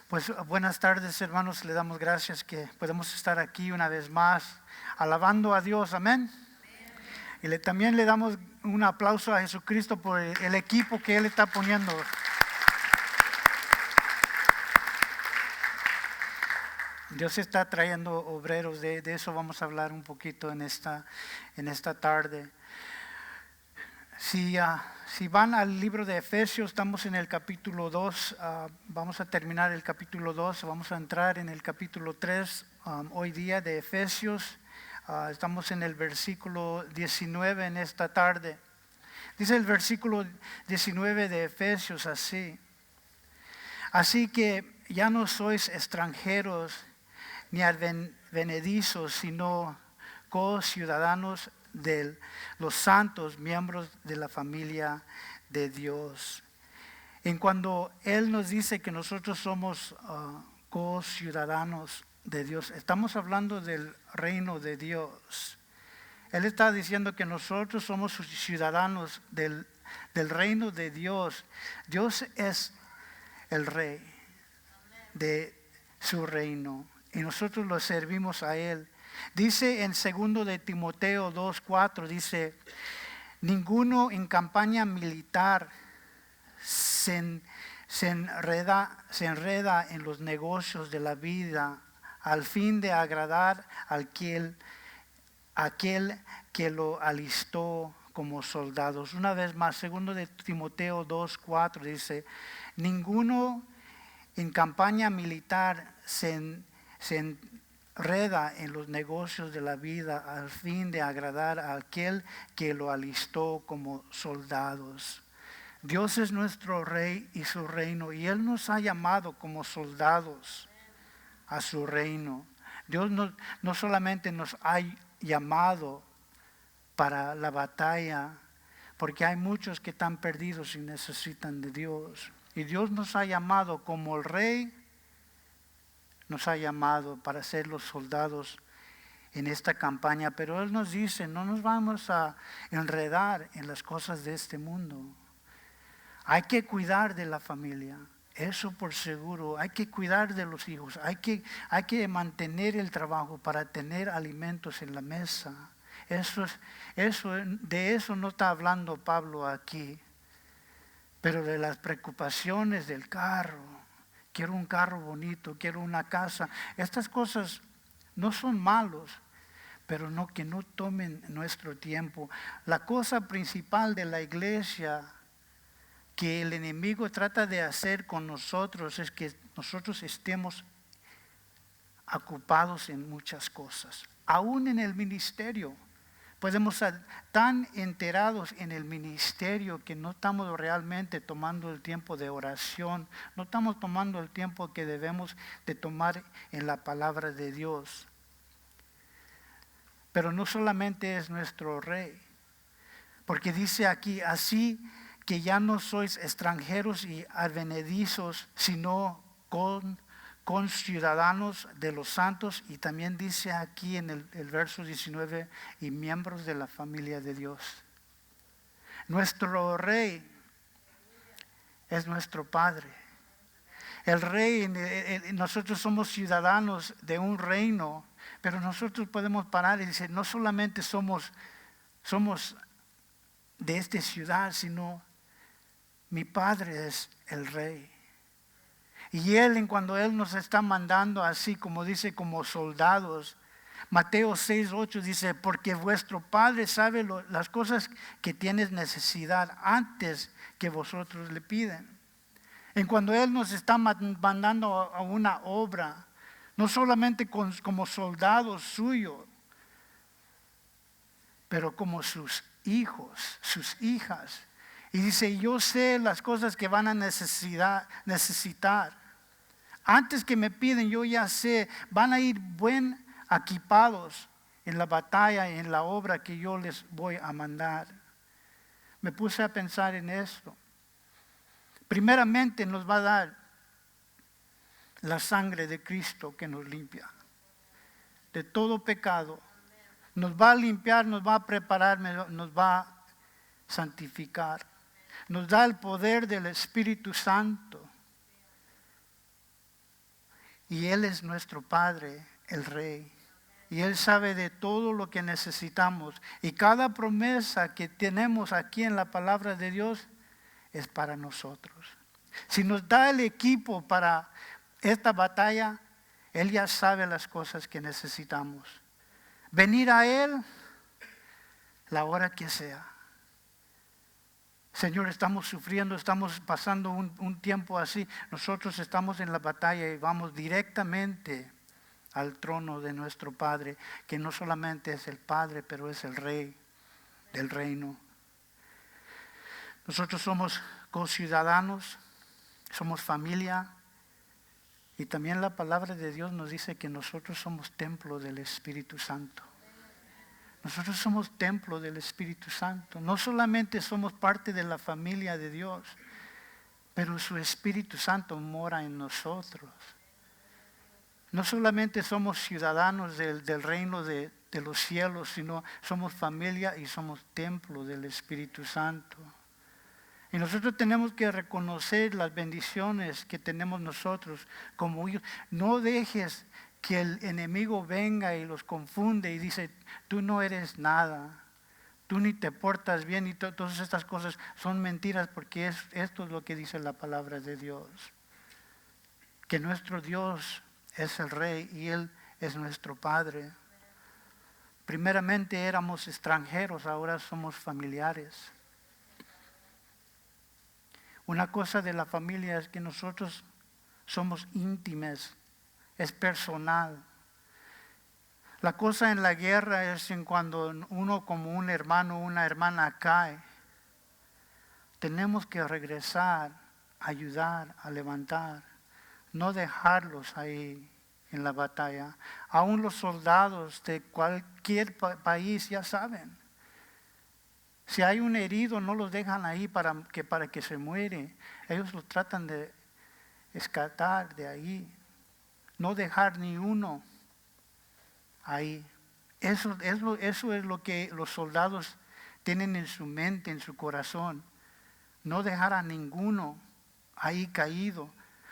Pues buenas tardes, hermanos. Le damos gracias que podemos estar aquí una vez más alabando a Dios. Amén. También le damos un aplauso a Jesucristo por el equipo que Él está poniendo. Dios está trayendo obreros, de eso vamos a hablar un poquito en esta tarde. Si van al libro de Efesios, estamos en el capítulo 2, vamos a terminar el capítulo 2, vamos a entrar en el capítulo 3 hoy día de Efesios. Estamos en el versículo 19 en esta tarde. Dice el versículo 19 de Efesios así: así que ya no sois extranjeros ni advenedizos, sino co-ciudadanos de los santos, miembros de la familia de Dios. En cuando Él nos dice que nosotros somos co-ciudadanos de Dios, estamos hablando del reino de Dios. Él está diciendo que nosotros somos ciudadanos del reino de Dios. Dios es el rey de su reino y nosotros lo servimos a Él. Dice en 2 de Timoteo 2:4, dice: ninguno en campaña militar se enreda en los negocios de la vida al fin de agradar a aquel que lo alistó como soldados. Una vez más, 2 de Timoteo 2:4 dice: ninguno en campaña militar se enreda en los negocios de la vida al fin de agradar a aquel que lo alistó como soldados. Dios es nuestro rey y su reino, y Él nos ha llamado como soldados a su reino. Dios no solamente nos ha llamado para la batalla, porque hay muchos que están perdidos y necesitan de Dios. Y Dios nos ha llamado como el rey, nos ha llamado para ser los soldados en esta campaña. Pero Él nos dice: no nos vamos a enredar en las cosas de este mundo. Hay que cuidar de la familia, eso por seguro. Hay que cuidar de los hijos, hay que mantener el trabajo para tener alimentos en la mesa. De eso no está hablando Pablo aquí, pero de las preocupaciones del carro. Quiero un carro bonito, quiero una casa. Estas cosas no son malos, pero que no tomen nuestro tiempo. La cosa principal de la iglesia que el enemigo trata de hacer con nosotros es que nosotros estemos ocupados en muchas cosas. Aún en el ministerio. Podemos estar tan enterados en el ministerio que no estamos realmente tomando el tiempo de oración, no estamos tomando el tiempo que debemos de tomar en la palabra de Dios. Pero no solamente es nuestro rey, porque dice aquí: así que ya no sois extranjeros y advenedizos, sino conciudadanos de los santos. Y también dice aquí en el verso 19: y miembros de la familia de Dios. Nuestro rey es nuestro Padre. El rey, nosotros somos ciudadanos de un reino, pero nosotros podemos parar y decir: no solamente somos de esta ciudad, sino mi Padre es el rey. Y cuando Él nos está mandando así, como dice, como soldados, Mateo 6:8 dice: porque vuestro Padre sabe las cosas que tienes necesidad antes que vosotros le piden. En cuando Él nos está mandando a una obra, no solamente como soldados suyos, pero como sus hijos, sus hijas. Y dice: yo sé las cosas que van a necesitar. Antes que me piden, yo ya sé, van a ir bien equipados en la batalla, en la obra que yo les voy a mandar. Me puse a pensar en esto. Primeramente nos va a dar la sangre de Cristo que nos limpia de todo pecado. Nos va a limpiar, nos va a preparar, nos va a santificar. Nos da el poder del Espíritu Santo. Y Él es nuestro Padre, el Rey. Y Él sabe de todo lo que necesitamos. Y cada promesa que tenemos aquí en la palabra de Dios es para nosotros. Si nos da el equipo para esta batalla, Él ya sabe las cosas que necesitamos. Venir a Él la hora que sea. Señor, estamos sufriendo, estamos pasando un tiempo así. Nosotros estamos en la batalla y vamos directamente al trono de nuestro Padre, que no solamente es el Padre, pero es el Rey del reino. Nosotros somos conciudadanos, somos familia, y también la palabra de Dios nos dice que nosotros somos templo del Espíritu Santo. Nosotros somos templo del Espíritu Santo. No solamente somos parte de la familia de Dios, pero su Espíritu Santo mora en nosotros. No solamente somos ciudadanos del reino de los cielos, sino somos familia y somos templo del Espíritu Santo. Y nosotros tenemos que reconocer las bendiciones que tenemos nosotros como hijos. No dejes que el enemigo venga y los confunde y dice, tú no eres nada, tú ni te portas bien, y todas estas cosas son mentiras, porque esto es lo que dice la palabra de Dios. Que nuestro Dios es el Rey y Él es nuestro Padre. Primeramente éramos extranjeros, ahora somos familiares. Una cosa de la familia es que nosotros somos íntimos, es personal. La cosa en la guerra es en cuando uno como un hermano o una hermana cae. Tenemos que regresar, ayudar, a levantar, no dejarlos ahí en la batalla. Aún los soldados de cualquier país ya saben. Si hay un herido, no los dejan ahí para que se muere. Ellos los tratan de rescatar de ahí. No dejar ni uno ahí. Eso es lo que los soldados tienen en su mente, en su corazón. No dejar a ninguno ahí caído.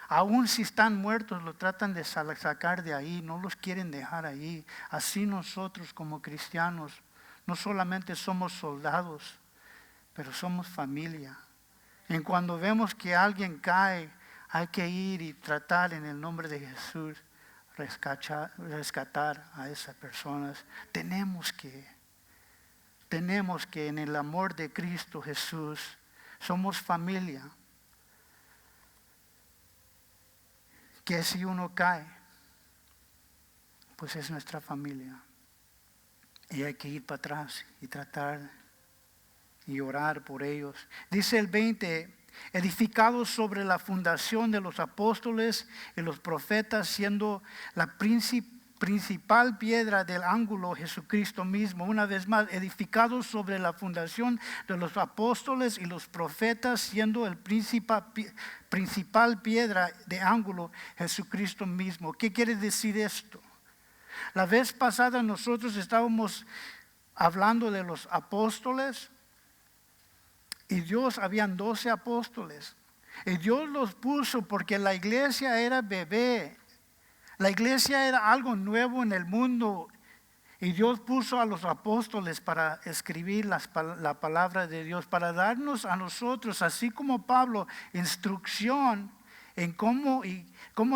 Aún si están muertos, lo tratan de sacar de ahí. No los quieren dejar ahí. Así nosotros como cristianos, no solamente somos soldados, pero somos familia. Y cuando vemos que alguien cae, hay que ir y tratar en el nombre de Jesús, rescatar a esas personas. Tenemos que en el amor de Cristo Jesús, somos familia. Que si uno cae, pues es nuestra familia. Y hay que ir para atrás y tratar y orar por ellos. Dice el 20, edificados sobre la fundación de los apóstoles y los profetas, siendo la principal piedra del ángulo Jesucristo mismo. Una vez más, edificados sobre la fundación de los apóstoles y los profetas, siendo el principal piedra de ángulo Jesucristo mismo. ¿Qué quiere decir esto? La vez pasada nosotros estábamos hablando de los apóstoles y Dios, habían 12 apóstoles. Y Dios los puso porque la iglesia era bebé. La iglesia era algo nuevo en el mundo. Y Dios puso a los apóstoles para escribir la palabra de Dios, para darnos a nosotros, así como Pablo, instrucción en cómo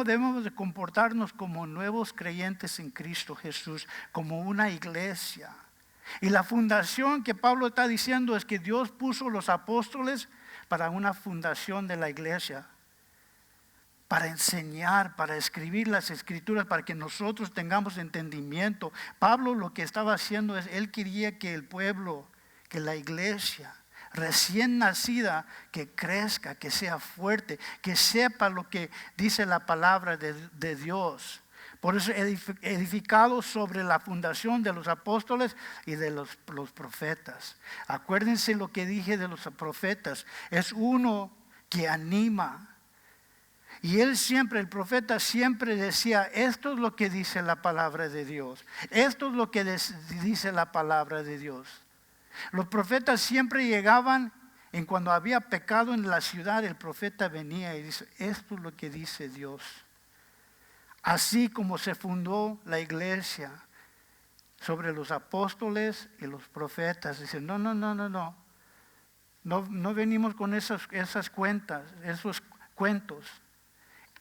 debemos de comportarnos como nuevos creyentes en Cristo Jesús, como una iglesia. Y la fundación que Pablo está diciendo es que Dios puso los apóstoles para una fundación de la iglesia, para enseñar, para escribir las escrituras, para que nosotros tengamos entendimiento. Pablo lo que estaba haciendo es, él quería que el pueblo, que la iglesia recién nacida, que crezca, que sea fuerte, que sepa lo que dice la palabra de Dios. Por eso edificados sobre la fundación de los apóstoles y de los profetas. Acuérdense lo que dije de los profetas. Es uno que anima. Y el profeta siempre decía, esto es lo que dice la palabra de Dios. Esto es lo que dice la palabra de Dios. Los profetas siempre llegaban, en cuando había pecado en la ciudad, el profeta venía y dice, esto es lo que dice Dios. así como se fundó la iglesia sobre los apóstoles y los profetas. Dice, no venimos con esas cuentas, esos cuentos.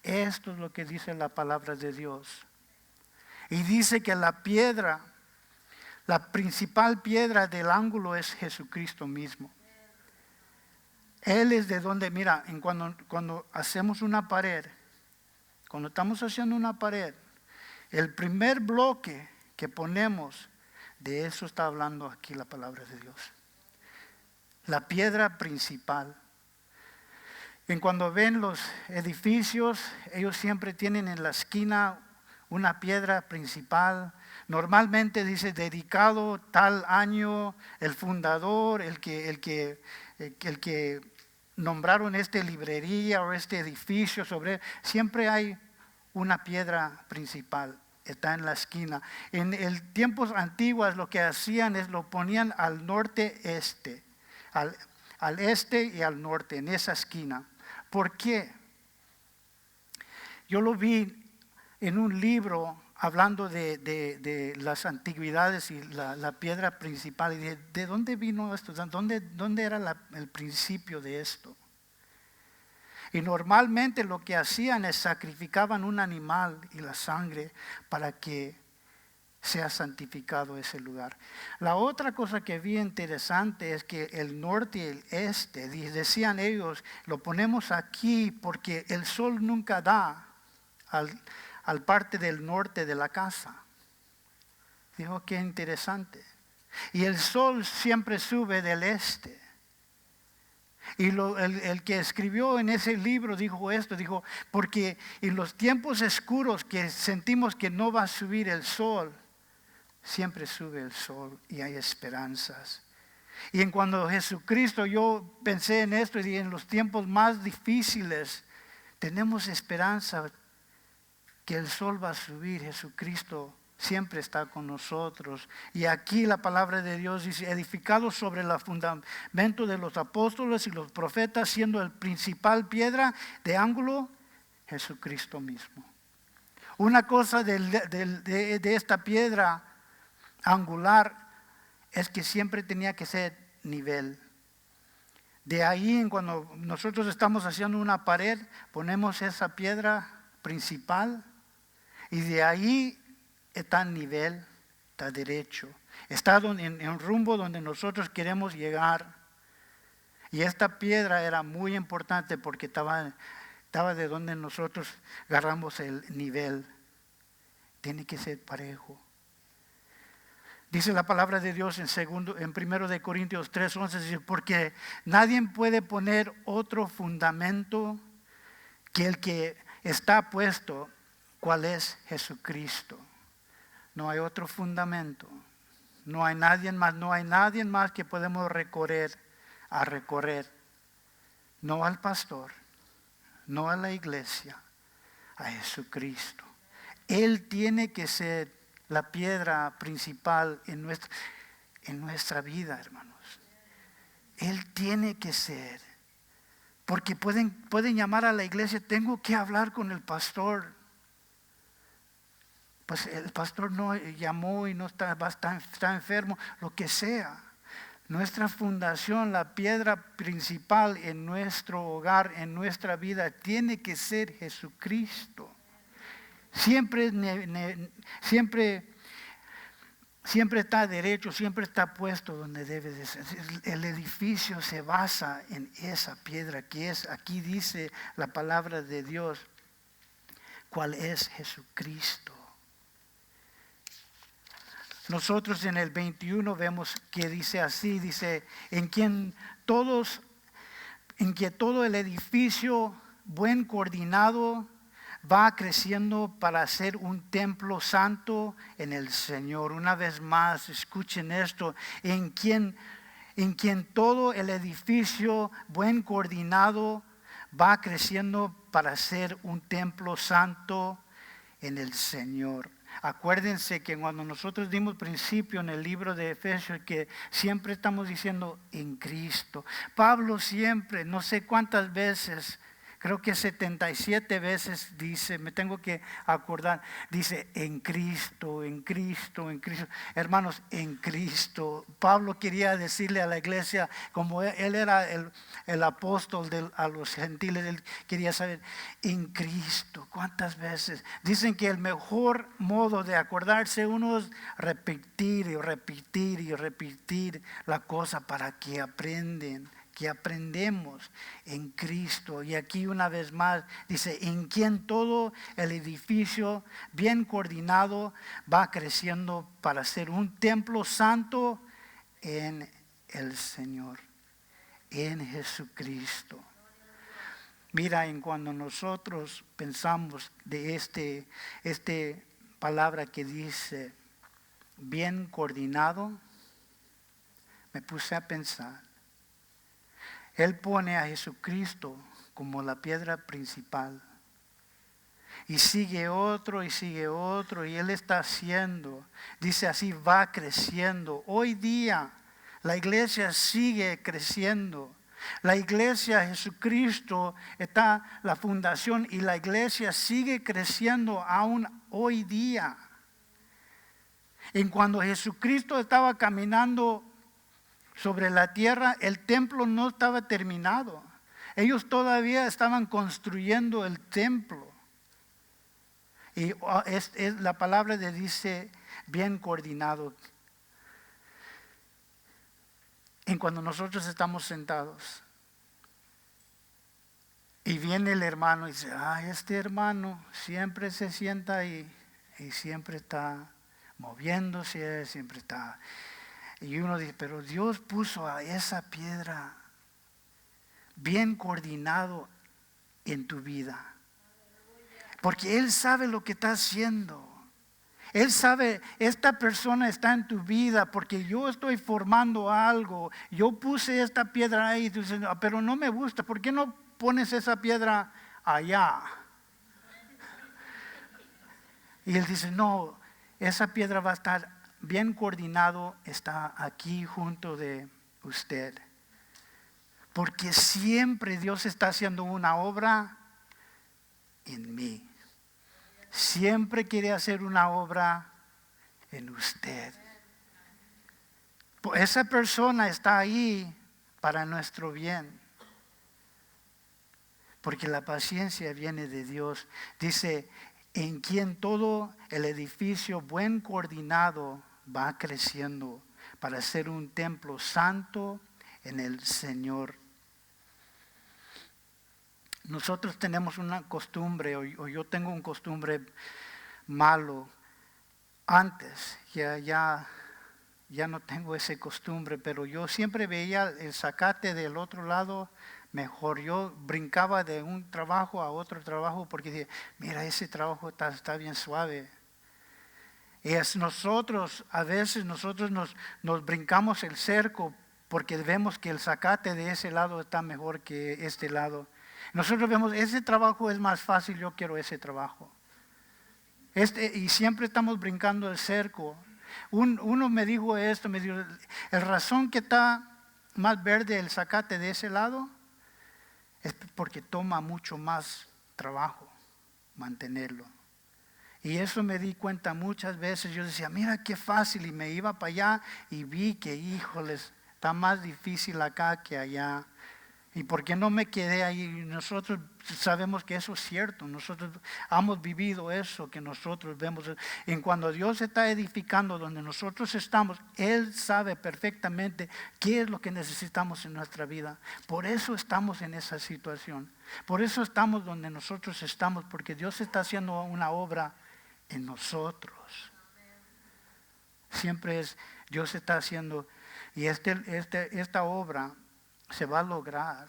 Esto es lo que dice la palabra de Dios. Y dice que la principal piedra del ángulo es Jesucristo mismo. Él es de donde, mira, cuando hacemos una pared, cuando estamos haciendo una pared, el primer bloque que ponemos, de eso está hablando aquí la palabra de Dios. La piedra principal. Y cuando ven los edificios, ellos siempre tienen en la esquina una piedra principal. Normalmente dice dedicado tal año, el fundador, el que nombraron esta librería o este edificio sobre, siempre hay una piedra principal, está en la esquina. En el tiempos antiguos lo que hacían es lo ponían al norte-este, al este y al norte, en esa esquina. ¿Por qué? Yo lo vi en un libro hablando de las antigüedades y la piedra principal. Y ¿de dónde vino esto? ¿Dónde era el principio de esto? Y normalmente lo que hacían es sacrificaban un animal y la sangre para que sea santificado ese lugar. La otra cosa que vi interesante es que el norte y el este, decían ellos, lo ponemos aquí porque el sol nunca da al parte del norte de la casa. Dijo, qué interesante. Y el sol siempre sube del este. Y el que escribió en ese libro dijo esto, dijo, porque en los tiempos oscuros que sentimos que no va a subir el sol, siempre sube el sol y hay esperanzas. Y en cuando Jesucristo, yo pensé en esto y en los tiempos más difíciles, tenemos esperanza que el sol va a subir. Jesucristo siempre está con nosotros. Y aquí la palabra de Dios dice, edificado sobre el fundamento de los apóstoles y los profetas, siendo el principal piedra de ángulo, Jesucristo mismo. Una cosa de esta piedra angular es que siempre tenía que ser nivel. De ahí, cuando nosotros estamos haciendo una pared, ponemos esa piedra principal y de ahí está en nivel, está derecho, está en rumbo donde nosotros queremos llegar. Y esta piedra era muy importante porque estaba de donde nosotros agarramos el nivel. Tiene que ser parejo. Dice la palabra de Dios en 1 de Corintios 3:11, dice, porque nadie puede poner otro fundamento que el que está puesto, cuál es Jesucristo. No hay otro fundamento. No hay nadie más que podemos recorrer. No al pastor, no a la iglesia, a Jesucristo. Él tiene que ser la piedra principal en nuestra vida, hermanos. Él tiene que ser. Porque pueden llamar a la iglesia, tengo que hablar con el pastor. Pues el pastor no llamó y no está enfermo, lo que sea. Nuestra fundación, la piedra principal en nuestro hogar, en nuestra vida, tiene que ser Jesucristo. Siempre está derecho, siempre está puesto donde debe de ser. El edificio se basa en esa piedra que es, aquí dice la palabra de Dios, cuál es Jesucristo. Nosotros en el 21 vemos que dice así, dice, en que todo el edificio buen coordinado va creciendo para ser un templo santo en el Señor. Una vez más, escuchen esto, en quien todo el edificio buen coordinado va creciendo para ser un templo santo en el Señor. Acuérdense que cuando nosotros dimos principio en el libro de Efesios, que siempre estamos diciendo en Cristo. Pablo siempre, no sé cuántas veces, creo que 77 veces dice, me tengo que acordar, dice en Cristo, en Cristo, en Cristo. Hermanos, en Cristo. Pablo quería decirle a la iglesia, como él era el apóstol a los gentiles, él quería saber, en Cristo. ¿Cuántas veces? Dicen que el mejor modo de acordarse uno es repetir y repetir y repetir la cosa para que aprendemos en Cristo. Y aquí una vez más dice, en quien todo el edificio bien coordinado va creciendo para ser un templo santo en el Señor, en Jesucristo. Mira, en cuando nosotros pensamos de este palabra que dice bien coordinado, me puse a pensar. Él pone a Jesucristo como la piedra principal. Y sigue otro y Él está haciendo. Dice así, va creciendo. Hoy día la iglesia sigue creciendo. La iglesia, Jesucristo, está la fundación y la iglesia sigue creciendo aún hoy día. En cuando Jesucristo estaba caminando sobre la tierra, el templo no estaba terminado. Ellos todavía estaban construyendo el templo. Y la palabra de dice bien coordinado. En cuando nosotros estamos sentados y viene el hermano y dice, este hermano siempre se sienta ahí y siempre está moviéndose, siempre está. Y uno dice, pero Dios puso a esa piedra bien coordinado en tu vida. Porque Él sabe lo que está haciendo. Él sabe, esta persona está en tu vida porque yo estoy formando algo. Yo puse esta piedra ahí, pero no me gusta. ¿Por qué no pones esa piedra allá? Y Él dice, no, esa piedra va a estar bien coordinado, está aquí junto de usted. Porque siempre Dios está haciendo una obra en mí. Siempre quiere hacer una obra en usted. Esa persona está ahí para nuestro bien. Porque la paciencia viene de Dios. Dice, en quien todo el edificio buen coordinado va creciendo para ser un templo santo en el Señor. Nosotros tenemos una costumbre, o yo tengo un costumbre malo. Antes, ya no tengo esa costumbre, pero yo siempre veía el zacate del otro lado mejor. Yo brincaba de un trabajo a otro trabajo porque dije, mira, ese trabajo está bien suave. Y a veces nosotros nos brincamos el cerco porque vemos que el zacate de ese lado está mejor que este lado. Nosotros vemos, ese trabajo es más fácil, yo quiero ese trabajo. Y siempre estamos brincando el cerco. Uno me dijo esto, me dijo, la razón que está más verde el zacate de ese lado es porque toma mucho más trabajo mantenerlo. Y eso me di cuenta muchas veces. Yo decía, mira qué fácil, y me iba para allá y vi que, híjoles, está más difícil acá que allá. ¿Y por qué no me quedé ahí? Nosotros sabemos que eso es cierto. Nosotros hemos vivido eso que nosotros vemos. En cuando Dios está edificando donde nosotros estamos, Él sabe perfectamente qué es lo que necesitamos en nuestra vida. Por eso estamos en esa situación. Por eso estamos donde nosotros estamos, porque Dios está haciendo una obra en nosotros. Siempre Dios está haciendo, y esta obra se va a lograr.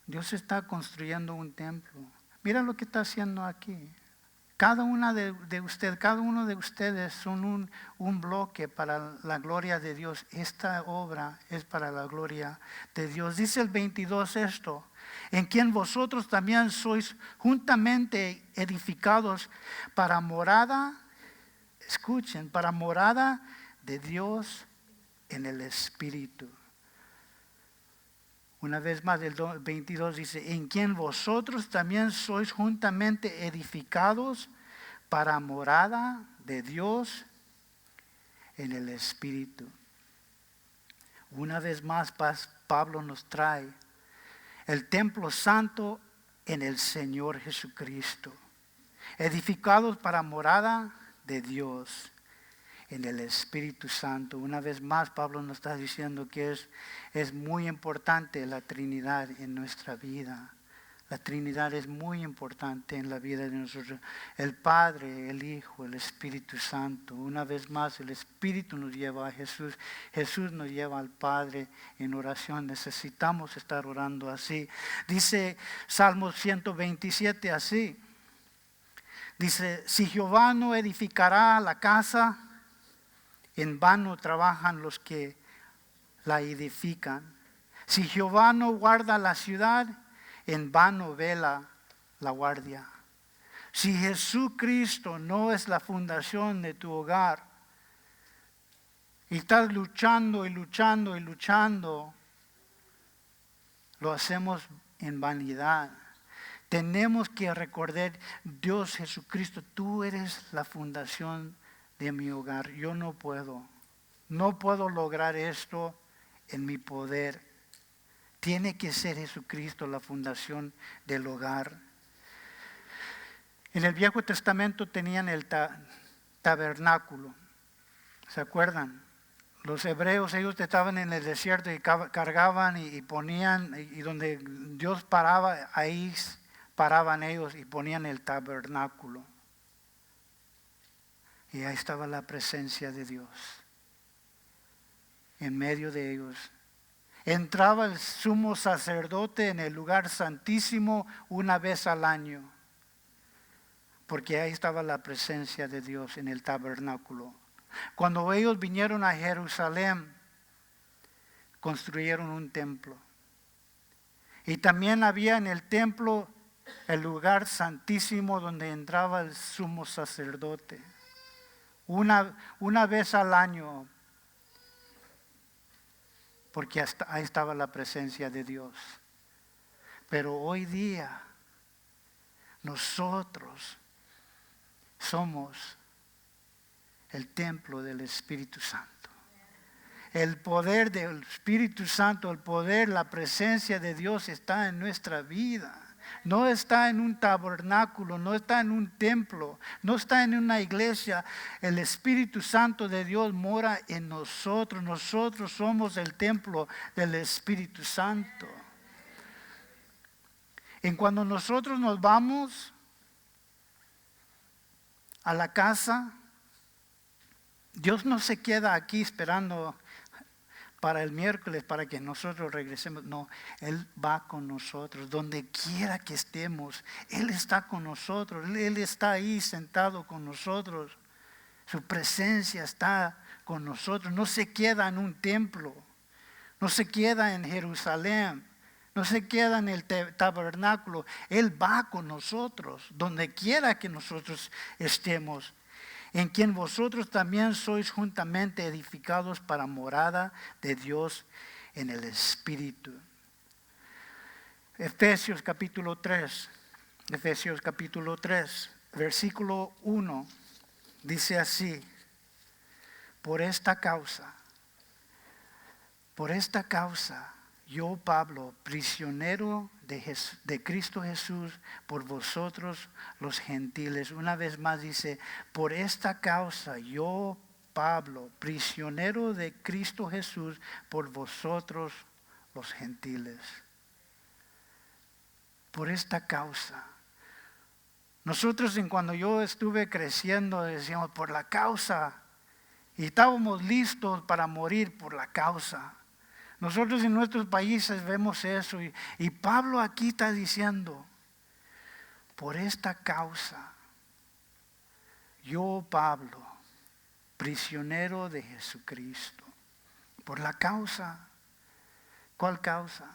Dios está construyendo un templo. Mira lo que está haciendo aquí. Cada uno de ustedes son un bloque para la gloria de Dios. Esta obra es para la gloria de Dios. Dice el 22 esto, en quien vosotros también sois juntamente edificados para morada, escuchen, para morada de Dios en el Espíritu. Una vez más, el 22 dice, en quien vosotros también sois juntamente edificados para morada de Dios en el Espíritu. Una vez más, Pablo nos trae el templo santo en el Señor Jesucristo, edificados para morada de Dios en el Espíritu Santo. Una vez más, Pablo nos está diciendo que es muy importante la Trinidad en nuestra vida. La Trinidad es muy importante en la vida de nosotros. El Padre, el Hijo, el Espíritu Santo. Una vez más, el Espíritu nos lleva a Jesús. Jesús nos lleva al Padre en oración. Necesitamos estar orando así. Dice Salmo 127 así. Dice, si Jehová no edificará la casa, en vano trabajan los que la edifican. Si Jehová no guarda la ciudad, en vano vela la guardia. Si Jesucristo no es la fundación de tu hogar, y estás luchando y luchando y luchando, lo hacemos en vanidad. Tenemos que recordar, Dios Jesucristo, tú eres la fundación de mi hogar. Yo no puedo lograr esto en mi poder. Tiene que ser Jesucristo la fundación del hogar. En el Viejo Testamento tenían el tabernáculo. ¿Se acuerdan? Los hebreos, ellos estaban en el desierto y cargaban y ponían, y donde Dios paraba, ahí paraban ellos y ponían el tabernáculo. Y ahí estaba la presencia de Dios en medio de ellos. Entraba el sumo sacerdote en el lugar santísimo una vez al año, porque ahí estaba la presencia de Dios en el tabernáculo. Cuando ellos vinieron a Jerusalén, construyeron un templo. Y también había en el templo el lugar santísimo donde entraba el sumo sacerdote. Una vez al año, porque ahí estaba la presencia de Dios. Pero hoy día nosotros somos el templo del Espíritu Santo. El poder del Espíritu Santo, el poder, la presencia de Dios está en nuestra vida. No está en un tabernáculo, no está en un templo, no está en una iglesia. El Espíritu Santo de Dios mora en nosotros. Nosotros somos el templo del Espíritu Santo. Y cuando nosotros nos vamos a la casa, Dios no se queda aquí esperando para el miércoles, para que nosotros regresemos. No, Él va con nosotros, donde quiera que estemos. Él está con nosotros, Él está ahí sentado con nosotros. Su presencia está con nosotros. No se queda en un templo, no se queda en Jerusalén, no se queda en el tabernáculo. Él va con nosotros, donde quiera que nosotros estemos. En quien vosotros también sois juntamente edificados para morada de Dios en el Espíritu. Efesios capítulo 3, versículo 1, dice así: por esta causa, yo, Pablo, prisionero de Cristo Jesús, por vosotros los gentiles. Una vez más dice, por esta causa, yo, Pablo, prisionero de Cristo Jesús, por vosotros los gentiles. Por esta causa. Nosotros, cuando yo estuve creciendo, decíamos, por la causa. Y estábamos listos para morir por la causa. Nosotros en nuestros países vemos eso y Pablo aquí está diciendo, por esta causa, yo, Pablo, prisionero de Jesucristo, por la causa. ¿Cuál causa?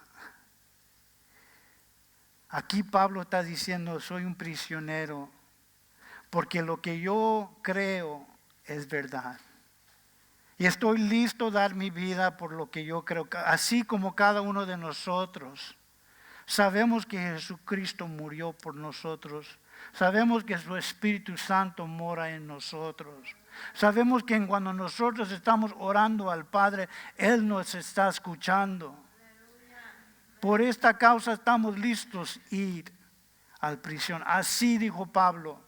Aquí Pablo está diciendo, soy un prisionero, porque lo que yo creo es verdad. Y estoy listo a dar mi vida por lo que yo creo, así como cada uno de nosotros. Sabemos que Jesucristo murió por nosotros. Sabemos que su Espíritu Santo mora en nosotros. Sabemos que cuando nosotros estamos orando al Padre, Él nos está escuchando. Por esta causa estamos listos a ir a la prisión. Así dijo Pablo.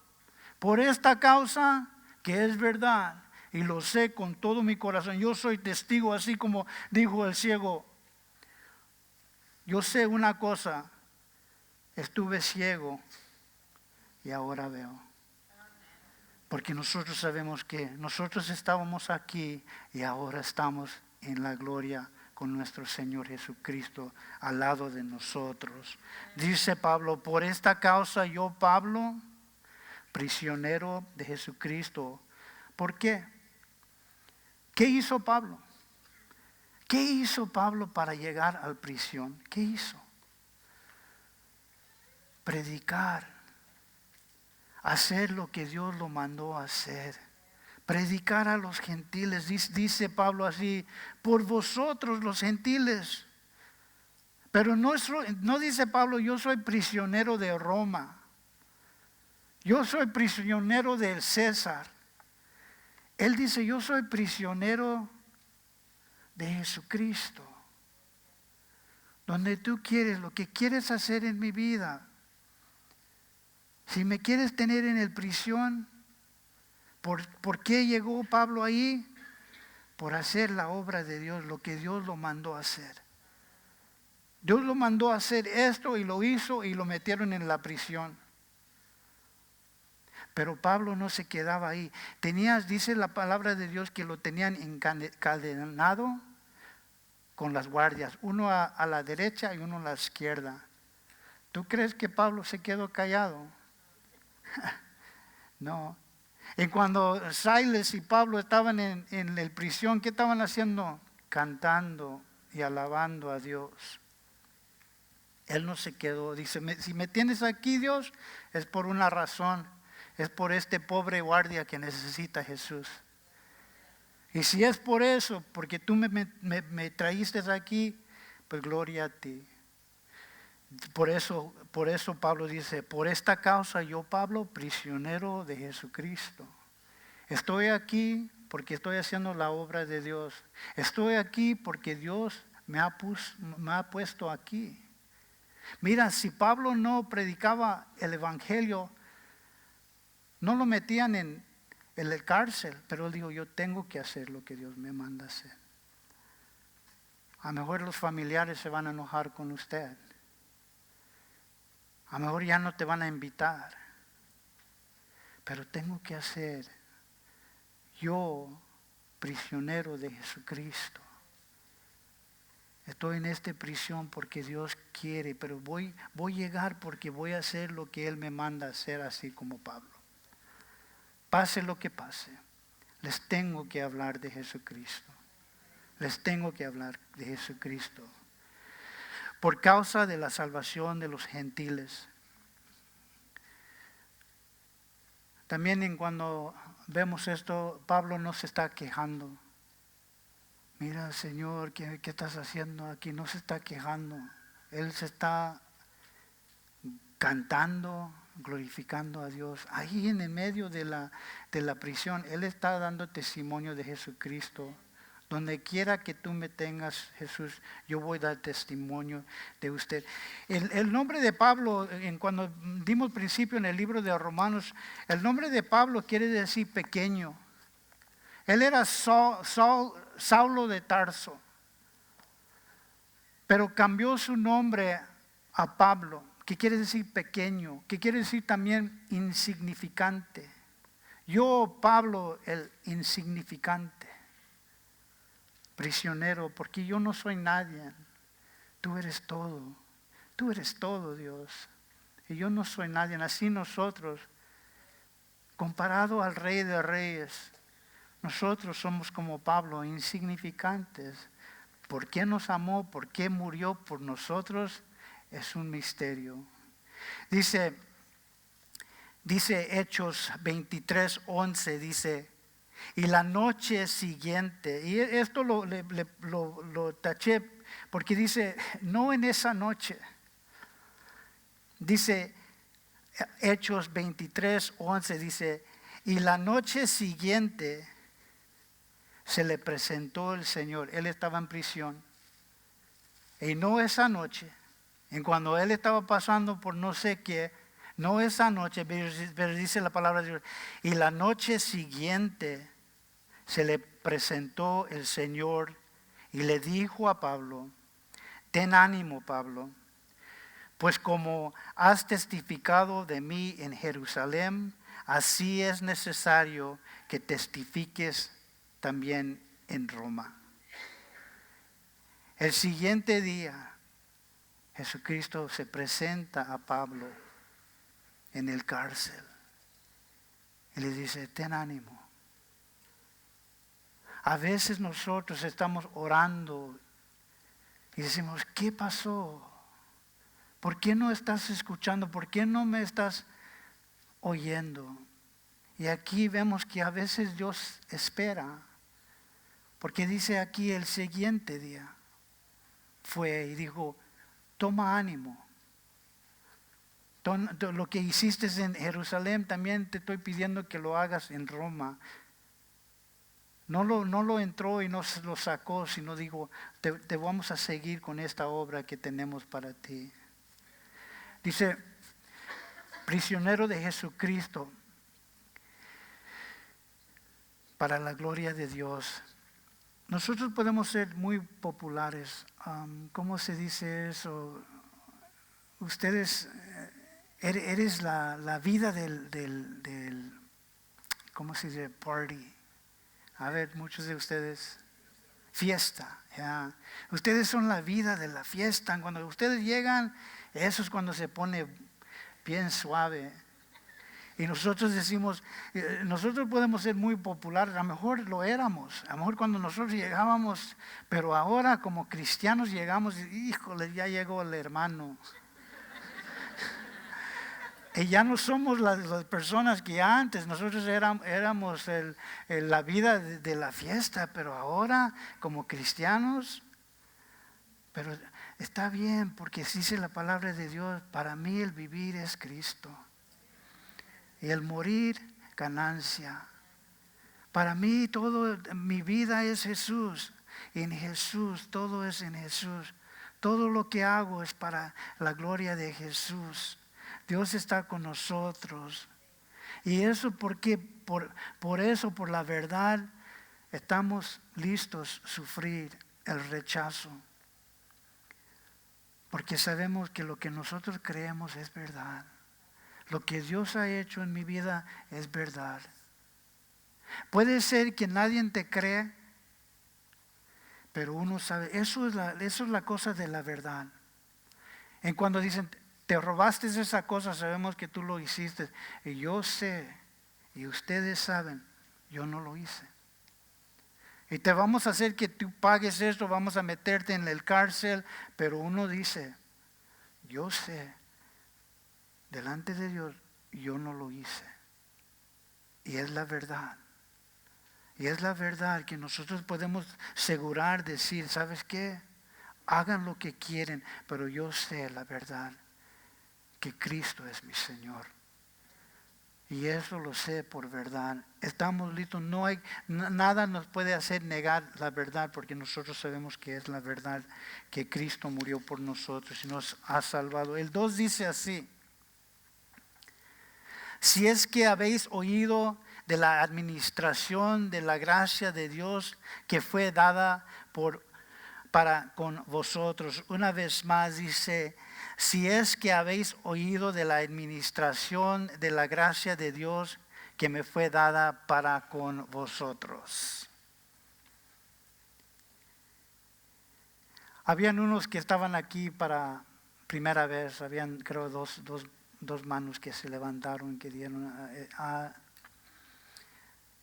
Por esta causa, que es verdad, y lo sé con todo mi corazón. Yo soy testigo, así como dijo el ciego. Yo sé una cosa, estuve ciego y ahora veo. Porque nosotros sabemos que nosotros estábamos aquí y ahora estamos en la gloria con nuestro Señor Jesucristo al lado de nosotros. Dice Pablo, por esta causa yo, Pablo, prisionero de Jesucristo. ¿Por qué? ¿Qué hizo Pablo? ¿Qué hizo Pablo para llegar a la prisión? ¿Qué hizo? Predicar. Hacer lo que Dios lo mandó a hacer. Predicar a los gentiles. Dice Pablo así, por vosotros los gentiles. Pero no dice Pablo, yo soy prisionero de Roma. Yo soy prisionero del César. Él dice, yo soy prisionero de Jesucristo. Donde tú quieres, lo que quieres hacer en mi vida. Si me quieres tener en el prisión, ¿por qué llegó Pablo ahí? Por hacer la obra de Dios, lo que Dios lo mandó a hacer. Dios lo mandó a hacer esto y lo hizo y lo metieron en la prisión. Pero Pablo no se quedaba ahí. Dice la palabra de Dios que lo tenían encadenado con las guardias. Uno a la derecha y uno a la izquierda. ¿Tú crees que Pablo se quedó callado? No. Y cuando Silas y Pablo estaban en la prisión, ¿qué estaban haciendo? Cantando y alabando a Dios. Él no se quedó. Dice, si me tienes aquí, Dios, es por una razón. Es por este pobre guardia que necesita Jesús. Y si es por eso, porque tú me traíste aquí, pues gloria a ti. Por eso Pablo dice, por esta causa yo, Pablo, prisionero de Jesucristo. Estoy aquí porque estoy haciendo la obra de Dios. Estoy aquí porque Dios me ha puesto aquí. Mira, si Pablo no predicaba el evangelio, no lo metían en la cárcel, pero él dijo, yo tengo que hacer lo que Dios me manda hacer. A lo mejor los familiares se van a enojar con usted. A lo mejor ya no te van a invitar. Pero tengo que hacer, yo, prisionero de Jesucristo. Estoy en esta prisión porque Dios quiere, pero voy a llegar porque voy a hacer lo que Él me manda hacer, así como Pablo. Pase lo que pase, les tengo que hablar de Jesucristo. Les tengo que hablar de Jesucristo. Por causa de la salvación de los gentiles. También cuando vemos esto, Pablo no se está quejando. Mira, Señor, ¿qué estás haciendo aquí? No se está quejando. Él se está cantando, glorificando a Dios. Ahí en el medio de la prisión, Él está dando testimonio de Jesucristo. Donde quiera que tú me tengas, Jesús, yo voy a dar testimonio de usted. El nombre de Pablo, cuando dimos principio en el libro de Romanos, el nombre de Pablo quiere decir pequeño. Él era Saulo de Tarso, pero cambió su nombre a Pablo, que quiere decir pequeño, que quiere decir también insignificante. Yo, Pablo, el insignificante, prisionero, porque yo no soy nadie. Tú eres todo, Dios. Y yo no soy nadie. Así nosotros, comparado al Rey de Reyes, nosotros somos como Pablo, insignificantes. ¿Por qué nos amó? ¿Por qué murió por nosotros? Es un misterio. Dice Hechos 23:11, dice, Y la noche siguiente, y esto lo taché porque dice, no en esa noche. Dice Hechos 23:11, dice, y la noche siguiente se le presentó el Señor. Él estaba en prisión. Y no esa noche, en cuando él estaba pasando por no sé qué, no esa noche, pero dice la palabra de Dios, y la noche siguiente se le presentó el Señor y le dijo a Pablo, ten ánimo, Pablo, pues como has testificado de mí en Jerusalén, así es necesario que testifiques también en Roma. El siguiente día, Jesucristo se presenta a Pablo en el cárcel y le dice, ten ánimo. A veces nosotros estamos orando y decimos, ¿qué pasó? ¿Por qué no estás escuchando? ¿Por qué no me estás oyendo? Y aquí vemos que a veces Dios espera, porque dice aquí el siguiente día fue y dijo, toma ánimo. Lo que hiciste en Jerusalén también te estoy pidiendo que lo hagas en Roma. No lo entró y no lo sacó, sino dijo, te vamos a seguir con esta obra que tenemos para ti. Dice, prisionero de Jesucristo, para la gloria de Dios. Nosotros podemos ser muy populares. ¿Cómo se dice eso? Ustedes, eres la vida del, ¿cómo se dice? Party. A ver, muchos de ustedes, fiesta. Yeah. Ustedes son la vida de la fiesta. Cuando ustedes llegan, eso es cuando se pone bien suave. Y nosotros decimos, nosotros podemos ser muy populares, a lo mejor lo éramos, a lo mejor cuando nosotros llegábamos, pero ahora como cristianos llegamos y híjole, ya llegó el hermano. Y ya no somos las personas que antes, nosotros éramos la vida de la fiesta, pero ahora como cristianos, pero está bien porque dice la palabra de Dios, para mí el vivir es Cristo y el morir ganancia. Para mí todo, mi vida es Jesús, y en Jesús, todo es en Jesús. Todo lo que hago es para la gloria de Jesús. Dios está con nosotros. Y eso porque por eso, por la verdad, estamos listos a sufrir el rechazo. Porque sabemos que lo que nosotros creemos es verdad. Lo que Dios ha hecho en mi vida es verdad. Puede ser que nadie te cree, pero uno sabe, eso es la cosa de la verdad. En cuando dicen, te robaste esa cosa, sabemos que tú lo hiciste. Y yo sé, y ustedes saben, yo no lo hice. Y te vamos a hacer que tú pagues esto, vamos a meterte en el cárcel, pero uno dice, yo sé, delante de Dios, yo no lo hice. Y es la verdad. Y es la verdad que nosotros podemos asegurar, decir, ¿sabes qué? Hagan lo que quieren, pero yo sé la verdad, que Cristo es mi Señor. Y eso lo sé por verdad. Estamos listos, nada nos puede hacer negar la verdad, porque nosotros sabemos que es la verdad, que Cristo murió por nosotros y nos ha salvado. El 2 dice así, si es que habéis oído de la administración de la gracia de Dios que fue dada para con vosotros. Una vez más dice, si es que habéis oído de la administración de la gracia de Dios que me fue dada para con vosotros. Habían unos que estaban aquí para primera vez, habían creo dos manos que se levantaron, que dieron,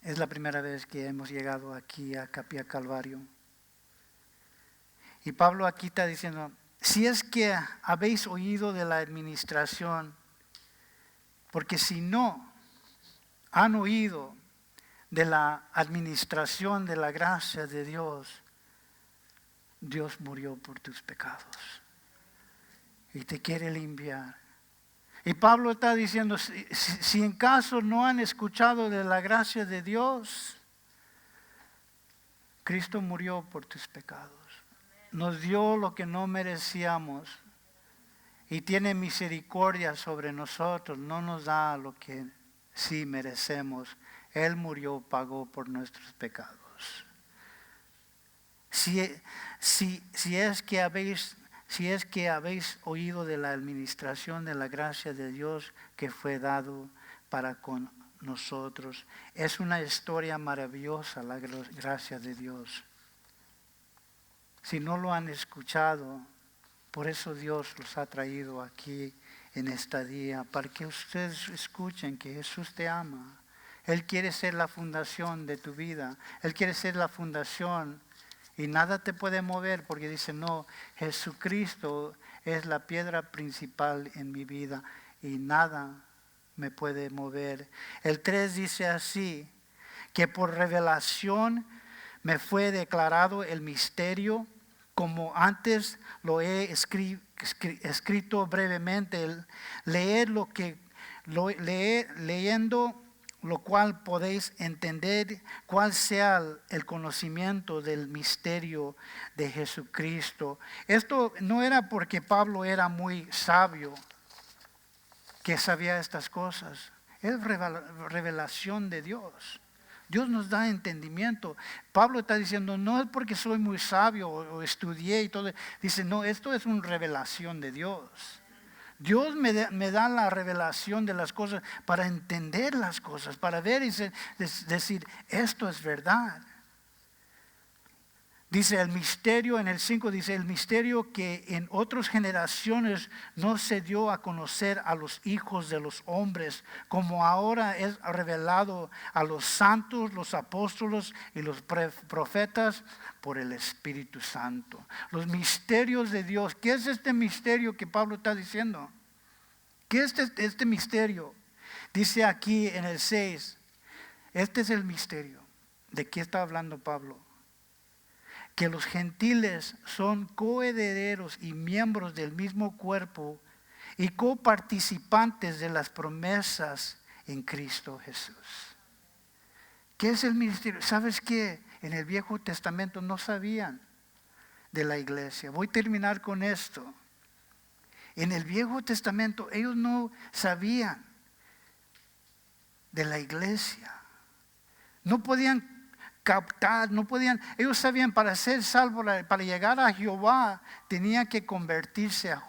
es la primera vez que hemos llegado aquí a Capilla Calvario. Y Pablo aquí está diciendo, si es que habéis oído de la administración, porque si no han oído de la administración de la gracia de Dios, Dios murió por tus pecados y te quiere limpiar. Y Pablo está diciendo, si en caso no han escuchado de la gracia de Dios, Cristo murió por tus pecados. Nos dio lo que no merecíamos y tiene misericordia sobre nosotros. No nos da lo que sí merecemos. Él murió, pagó por nuestros pecados. Si es que habéis oído de la administración de la gracia de Dios que fue dado para con nosotros. Es una historia maravillosa la gracia de Dios. Si no lo han escuchado, por eso Dios los ha traído aquí en esta día, para que ustedes escuchen que Jesús te ama. Él quiere ser la fundación de tu vida. Él quiere ser la fundación y nada te puede mover porque dice, no, Jesucristo es la piedra principal en mi vida y nada me puede mover. El 3 dice así, que por revelación me fue declarado el misterio, como antes lo he escrito brevemente. Leyendo lo cual podéis entender cuál sea el conocimiento del misterio de Jesucristo. Esto no era porque Pablo era muy sabio que sabía estas cosas. Es revelación de Dios. Dios nos da entendimiento. Pablo está diciendo, no es porque soy muy sabio o estudié y todo. Dice, no, esto es una revelación de Dios. Dios me da la revelación de las cosas para entender las cosas, para ver y decir, esto es verdad. Dice el misterio, en el 5 dice, el misterio que en otras generaciones no se dio a conocer a los hijos de los hombres, como ahora es revelado a los santos, los apóstolos y los profetas por el Espíritu Santo. Los misterios de Dios. ¿Qué es este misterio que Pablo está diciendo? ¿Qué es este misterio? Dice aquí en el 6, este es el misterio. ¿De qué está hablando Pablo? Que los gentiles son coherederos y miembros del mismo cuerpo y coparticipantes de las promesas en Cristo Jesús. ¿Qué es el misterio? ¿Sabes qué? En el Viejo Testamento no sabían de la iglesia. Voy a terminar con esto. En el Viejo Testamento ellos no sabían de la iglesia. No podían captar, ellos sabían para ser salvos, para llegar a Jehová, tenían que convertirse a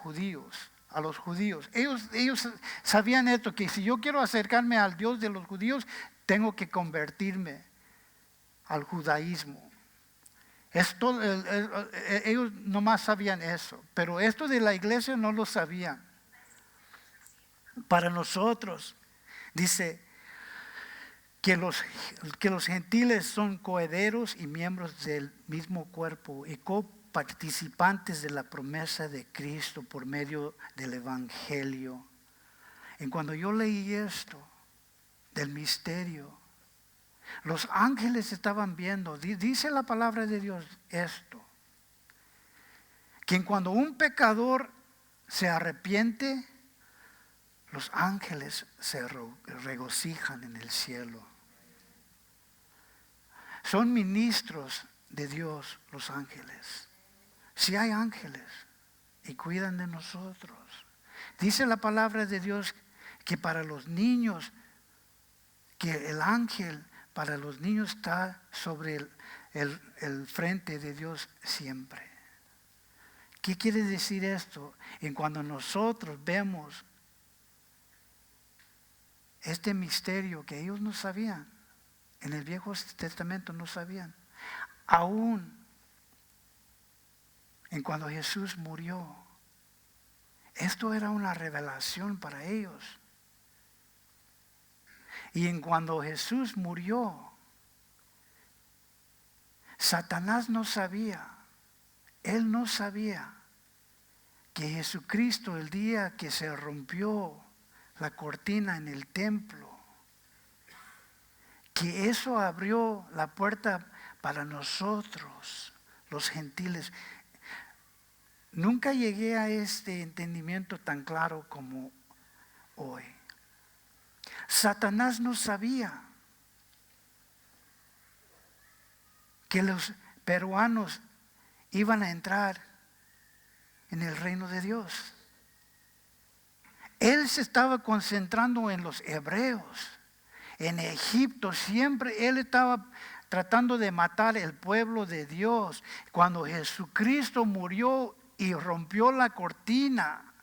los judíos. Ellos sabían esto, que si yo quiero acercarme al Dios de los judíos, tengo que convertirme al judaísmo. Ellos nomás sabían eso, pero esto de la iglesia no lo sabían. Para nosotros, dice, que los gentiles son coherederos y miembros del mismo cuerpo y coparticipantes de la promesa de Cristo por medio del Evangelio. Y cuando yo leí esto del misterio, los ángeles estaban viendo, dice la palabra de Dios esto, que cuando un pecador se arrepiente, los ángeles se regocijan en el cielo. Son ministros de Dios los ángeles. Si hay ángeles y cuidan de nosotros. Dice la palabra de Dios que para los niños, que el ángel para los niños está sobre el frente de Dios siempre. ¿Qué quiere decir esto? En cuando nosotros vemos este misterio que ellos no sabían, en el Viejo Testamento no sabían, aún en cuando Jesús murió, esto era una revelación para ellos. Y en cuando Jesús murió, Satanás no sabía, él no sabía que Jesucristo, el día que se rompió la cortina en el templo, que eso abrió la puerta para nosotros, los gentiles. Nunca llegué a este entendimiento tan claro como hoy. Satanás no sabía que los peruanos iban a entrar en el reino de Dios. Él se estaba concentrando en los hebreos, en Egipto. Siempre él estaba tratando de matar el pueblo de Dios. Cuando Jesucristo murió y rompió la cortina,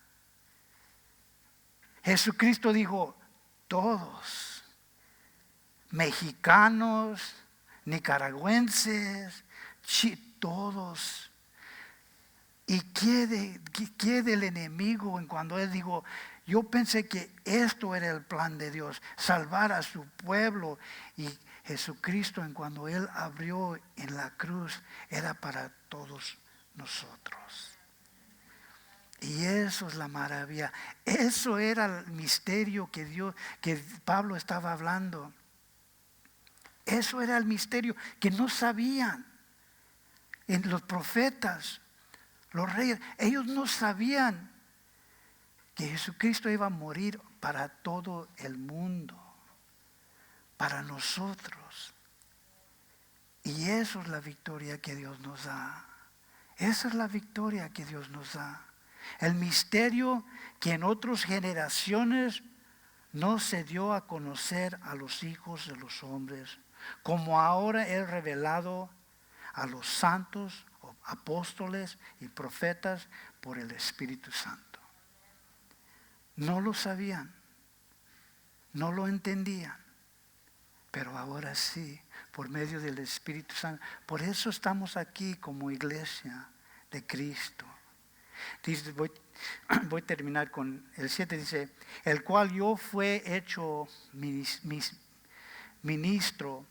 Jesucristo dijo: todos, mexicanos, nicaragüenses, todos. ¿Y qué del enemigo en cuando él dijo? Yo pensé que esto era el plan de Dios, salvar a su pueblo. Y Jesucristo en cuando él abrió en la cruz era para todos nosotros. Y eso es la maravilla. Eso era el misterio que Pablo estaba hablando. Eso era el misterio que no sabían en los profetas. Los reyes, ellos no sabían que Jesucristo iba a morir para todo el mundo, para nosotros. Y eso es la victoria que Dios nos da. Esa es la victoria que Dios nos da. El misterio que en otras generaciones no se dio a conocer a los hijos de los hombres, como ahora es revelado a los santos, apóstoles y profetas por el Espíritu Santo. No lo sabían, no lo entendían, pero ahora sí, por medio del Espíritu Santo. Por eso estamos aquí como iglesia de Cristo. Dice, voy a terminar con el 7, dice: el cual yo fue hecho ministro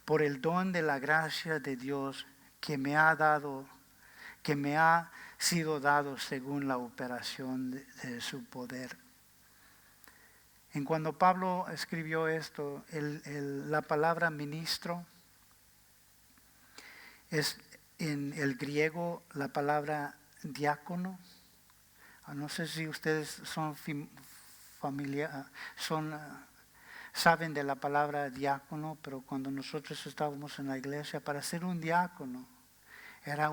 por el don de la gracia de Dios que me ha sido dado según la operación de su poder. En cuando Pablo escribió esto, la palabra ministro es en el griego la palabra diácono. No sé si ustedes son saben de la palabra diácono, pero cuando nosotros estábamos en la iglesia, para ser un diácono era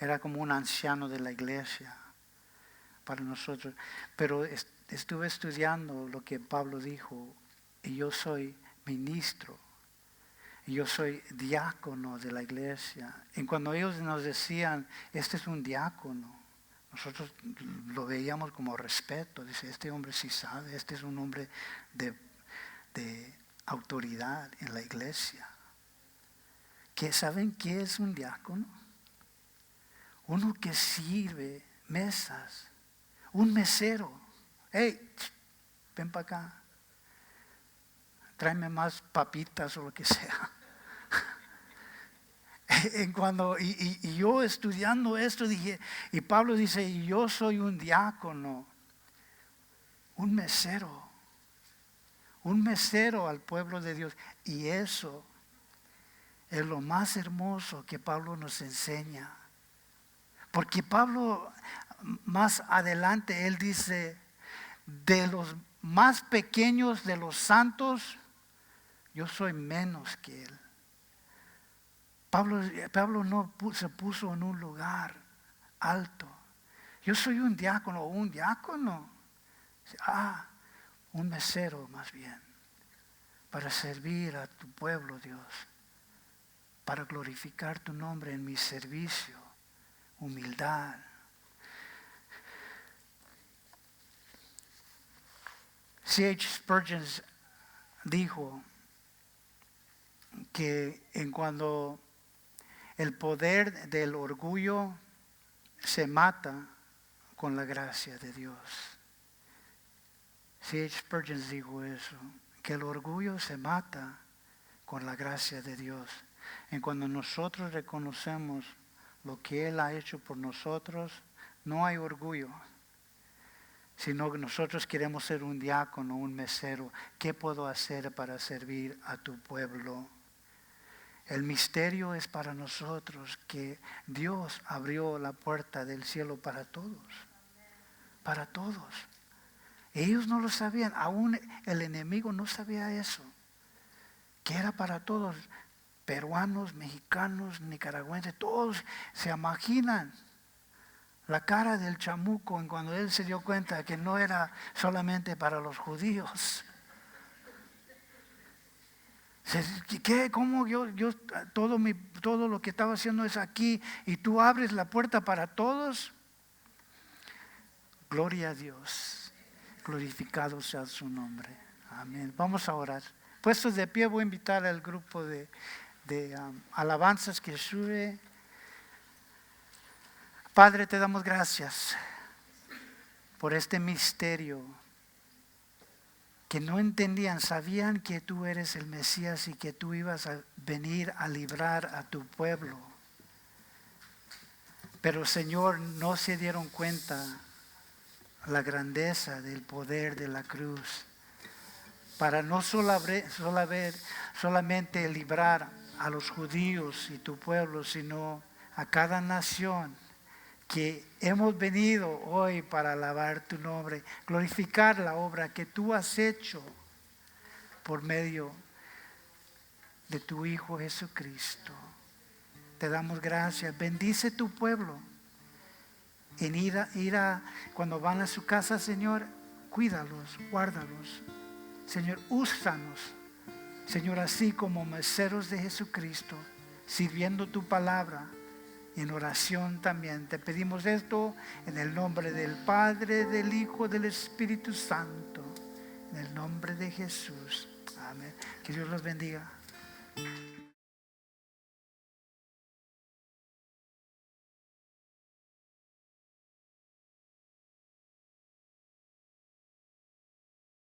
era como un anciano de la iglesia para nosotros. Pero estuve estudiando lo que Pablo dijo, y yo soy ministro, y yo soy diácono de la iglesia. Y cuando ellos nos decían: este es un diácono, nosotros lo veíamos como respeto. Dice: este hombre sí sabe, este es un hombre de autoridad en la iglesia. ¿Saben qué es un diácono? Uno que sirve mesas, un mesero. Hey, ven para acá, tráeme más papitas o lo que sea. Y yo estudiando esto dije, y Pablo dice: yo soy un diácono, un mesero al pueblo de Dios. Y eso es lo más hermoso que Pablo nos enseña. Porque Pablo más adelante él dice: de los más pequeños de los santos, yo soy menos que él. Pablo no se puso en un lugar alto. Yo soy un diácono. Un mesero más bien, para servir a tu pueblo, Dios, para glorificar tu nombre en mi servicio, humildad. C.H. Spurgeon dijo que en cuando el poder del orgullo se mata con la gracia de Dios. C.H. Spurgeon dijo eso, que el orgullo se mata con la gracia de Dios. En cuando nosotros reconocemos lo que Él ha hecho por nosotros, no hay orgullo. sino que nosotros queremos ser un diácono, un mesero. ¿Qué puedo hacer para servir a tu pueblo? El misterio es para nosotros que Dios abrió la puerta del cielo para todos. Para todos. Ellos no lo sabían, aún el enemigo no sabía eso. Que era para todos, peruanos, mexicanos, nicaragüenses, todos se imaginan la cara del chamuco en cuando él se dio cuenta que no era solamente para los judíos. ¿Qué? ¿Cómo yo todo lo que estaba haciendo es aquí y tú abres la puerta para todos? Gloria a Dios. Glorificado sea su nombre. Amén. Vamos a orar. Puestos de pie, voy a invitar al grupo de alabanzas que sube. Padre, te damos gracias por este misterio que no entendían, sabían que tú eres el Mesías y que tú ibas a venir a librar a tu pueblo. Pero Señor, no se dieron cuenta la grandeza del poder de la cruz para no solamente librar a los judíos y tu pueblo, sino a cada nación que hemos venido hoy para alabar tu nombre, glorificar la obra que tú has hecho por medio de tu Hijo Jesucristo. Te damos gracias. Bendice tu pueblo. Cuando van a su casa, Señor, cuídalos, guárdalos. Señor, úsanos, Señor, así como meseros de Jesucristo, sirviendo tu palabra. En oración también te pedimos esto en el nombre del Padre, del Hijo, del Espíritu Santo, en el nombre de Jesús. Amén. Que Dios los bendiga.